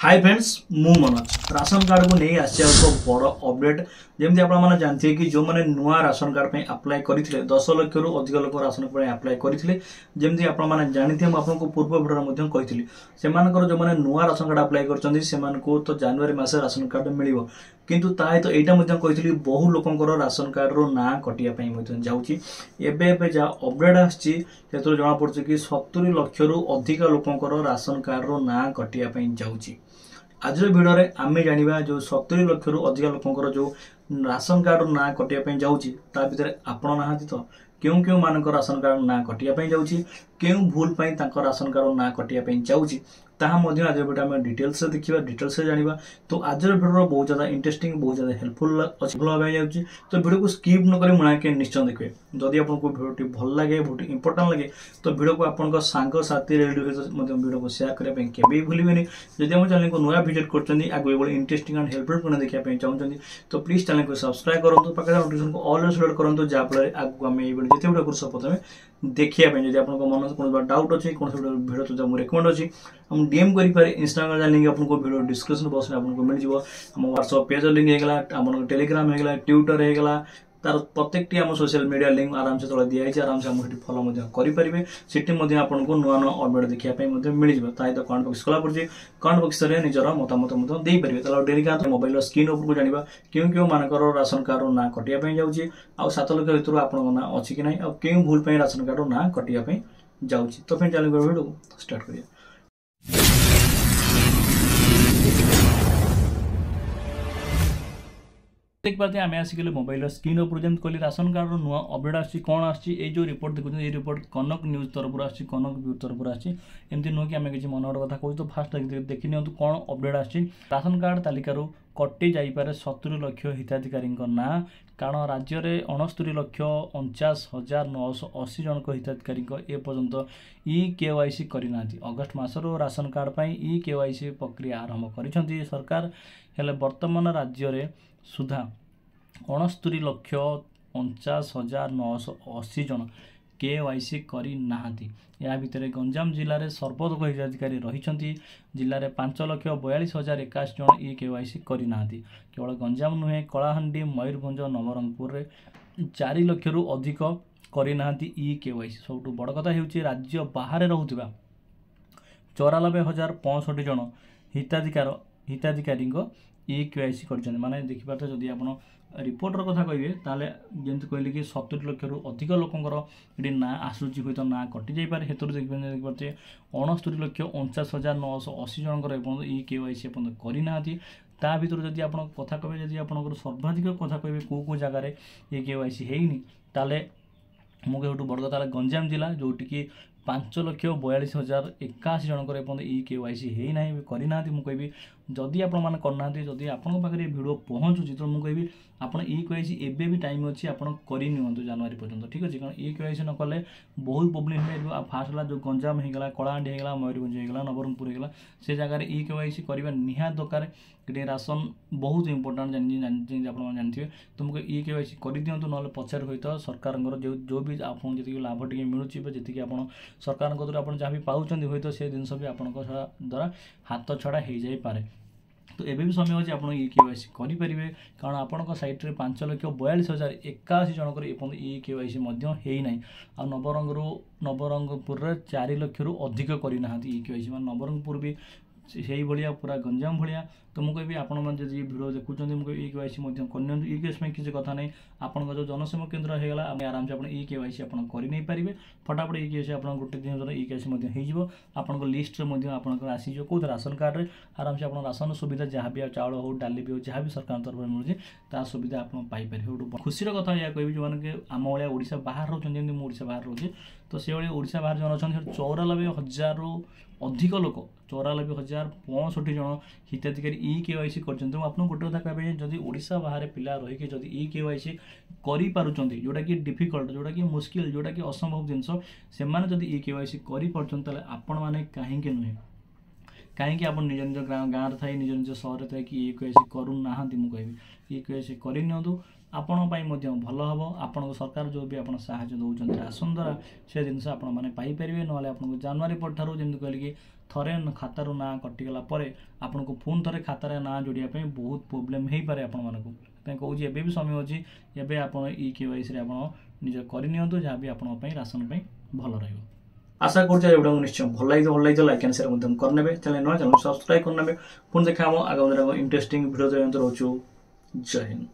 Hi friends मु Manoj ration card को नहीं आसी बड़ अपडेट जमी आप जानते कि जो मैंने नुआ राशन कार्ड पे अप्लाई करते 10 लाख रु अधिक लोक राशन कार्ड अप्लाई करते जमी आप जानते आपको पूर्व भिडियो कही से जो मैंने नुआ राशन कार्ड अप्लाई कर तो जनवरी मास राशन कार्ड मिल किंतु ताहित यहाँ कही बहु लोकर राशन कार्ड रो ना कटिया जाऊँगी एवं जहाँ अपडेट आसी जना पड़ी कि 70 लाख रु अधिक लोकर राशन कार्ड रो ना कटिया जाऊँगी। आज भिडियो रे आमे जानिबा जो 70 लाख रु अधिक लोकर जो राशन कार्ड ना कटिया जाऊँगी ता भितर आपण नाहांती तो क्यों क्यों मानक राशन कार्ड ना कटिया जाऊँगी क्यों भूल राशन कार्ड ना कटिया जाऊँगी आज भिडियो में डिटेल्स से देखा डिटेल्स से जानिबा। तो आज भिडियो बहुत ज्यादा इंटरेस्टिंग बहुत ज्यादा हेल्पफुल अच्छी जाऊँगी तो भिडियो को स्किप न करी मुझे निश्चय देखिए जदि आपको भिडियो भल लगे बहुत इंपोर्टां लगे तो भिडियो को आपन सांग साथी भिडियो को शेयर करने के भूलें जदि आम चैनल को नुआ विजिट कर इंटरेस्टिंग एंड हेल्पफुल देखा चाहते तो प्लीज चैनल को सब्सक्राइब करूँ पाखे नोटिफिकेशन को ऑल सेलेक्ट करूँ जहाँफल आगे आम ये जिते भिडियो कर प्रथम देखिए जब आप मन कौन डाउट अच्छी कौन भिडियो तो मुझे रेकमेंड अच्छी हम डीएम करें इंस्टाग्राम लिंक आपको भिडियो डिस्क्रिप्शन बॉक्स में आपको मिल जाए आम व्हाट्सएप पेज लिंक होगा आम टेलीग्राम होगा ट्विटर होगा तार प्रत्येक आम सोशल मीडिया लिंक आराम से तले दिखाई आराम से आम फॉलो करेंगे सीटी आपको नुआ नुआ अपडेट देखा मिल जाए ताकि तो कमेंट बॉक्स खोला पड़ी कमेंट बॉक्स में निजर मतामत देपारे डेली का मोबाइल स्क्रीन उपरको जाना क्यों क्यों मानकर राशन कार्ड ना कटिया जाऊँगी आ 7 लाख भितर आप ना अच्छी कि ना क्यों भूल राशन कार्ड ना कटिया जाऊँगी तो फिर चैनल वीडियो स्टार्ट करिए। देख पाते आम आसिक मोबाइल स्क्रीन उपर जमी कहली राशन कार्ड नुआ अपडेट आसी कौन आसी जो रिपोर्ट देखुं ये रिपोर्ट कनक न्यूज तरफ आसी कनक व्यू तरफ आसी एमती नुह कि आम किसी मनोहर कथा कहूँ तो फास्ट देखी नि कौन अपडेट आसी राशन कार्ड तालिकार कटि जापे 70 लाख हिताधिकारी ना कारण राज्य में 69,49,980 जन हिताधिकारी एपर्यंत EKYC करना अगस्ट मासर राशन कार्ड पर EKYC प्रक्रिया आरंभ कर सरकार हेले वर्तमान राज्य में सुधा 69,49,980 जन KYC करना या भितर गंजाम जिले में सर्वाधिक हिताधिकारी रही जिले में 5,42,081 जन EKYC करना केवल गंजाम नुहे कलाहांडी मयूरभंज नवरंगपुर में 4 लाख रु अधिक करना EKYC सब बड़ कथा होची राज्य बाहर रोकथिबा 94,065 जन हिताधिकारी EKYC कर माने देखिपारे जदि आप रिपोर्टर कथा कहे ताले जमी कहली कि 70 लाख रु अधिक लोकर ये ना आसूची हुई तो ना कटि जापे हेतु देखिए 69,49,980 जनकर EKYC करना ता भर जदि आप कथा कहे जदि आप सर्वाधिक कथा कहे कौ जगार EKYC होनी ताले मुझे बड़ कथा गंजाम जिला जोटि कि 5,42,081 जनकर EKYC होना करना मुझे जदि आपण करना जदि आपण पाखे भिडियो पहुँचुची तो मुझे आप EKYC एवं भी टाइम अच्छी आप करनी जनवरी पर्यटन ठीक अच्छे कारण EKYC न कले बहुत प्रोब्लेम हो फास्ट है जो गंजाम होगा कलाहांडी होगा मयूरभंज होगा नवरंगपुर होगा से जगह EKYC करवा निहात दरकार ये राशन बहुत इंपोर्टाट जानते तो मुझे EKYC कर दिंतु ना पचार हुई तो सरकार जो भी आपको जी लाभ टी मिलूँ जी आप सरकार आप जहाँ भी पाँच हुई तो से जिन भी आप द्वारा हाथ छड़ा हो जाए तो एबे भी समय अच्छे आप EKYC करेंगे कारण आपण सैट्रे 5,42,081 जनकर EKYC होना आ नवरंगपुर 4 लाख रु अधिक करना EKYC मान नवरंगपुर भी से भाया पूरा गंजाम भाया तो मुझे भी आपण मैंने भिडियो देखुं मुझे EKYC करनी EKYC में किसी कथा नहीं आपन जो जनसेवा केन्द्र होगा आराम से EKYC कर नहीं पारे फटाफट EKYC आप गोटे दिन EKYC हो लिस्ट में आसी कौन राशन कार्ड में आराम से आप राशन सुविधा जहाँ भी चाउल हो डाली भी हो जहाँ भी सरकार तरफ मिलूँ ता सुविधा आप पाइपर खुशी कथा या कह जो मैंने आम भाया ओडिशा बाहर रोचे ओडिशा बाहर रोचे तो से ओडिशा बाहर जो अच्छा 94,000 रु अधिक लोक 94,065 जन हिताधिकारी EKYC कर आपको गोटे कथा कहे जदि ओडिशा बाहर पिला रही जदि EKYC करें जोटा कि डिफिकल्ट जोटा कि मुस्किल जोटा कि असंभव जिनस से EKYC कर आपण मैंने कहीं नुहे कहीं आप निज निज गाँव थाई निज निज सहर थाई कि EKYC करूना मुझे EKYC कर आपण भल हम आपण सरकार जो भी आप साहाय्य दौरान राशन द्वारा से जिन आपने ना आपको जनवरी पर जमी कहली कि थरे खातार ना कटिगला आपन को पुणी थे खातार ना जोड़ापी बहुत प्रोब्लेम हो पारे आपको कहूँ एबे भी समय अच्छी एबे आप KYC निज कर जहाँ भी आप राशन भल रही आशा कर निश्चय भल लगे लाइक एंड शेयर करने चैनल सब्सक्राइब करने पुणी देखा आगामी इंटरेस्टिंग भिडियो रोचु जय हिंद।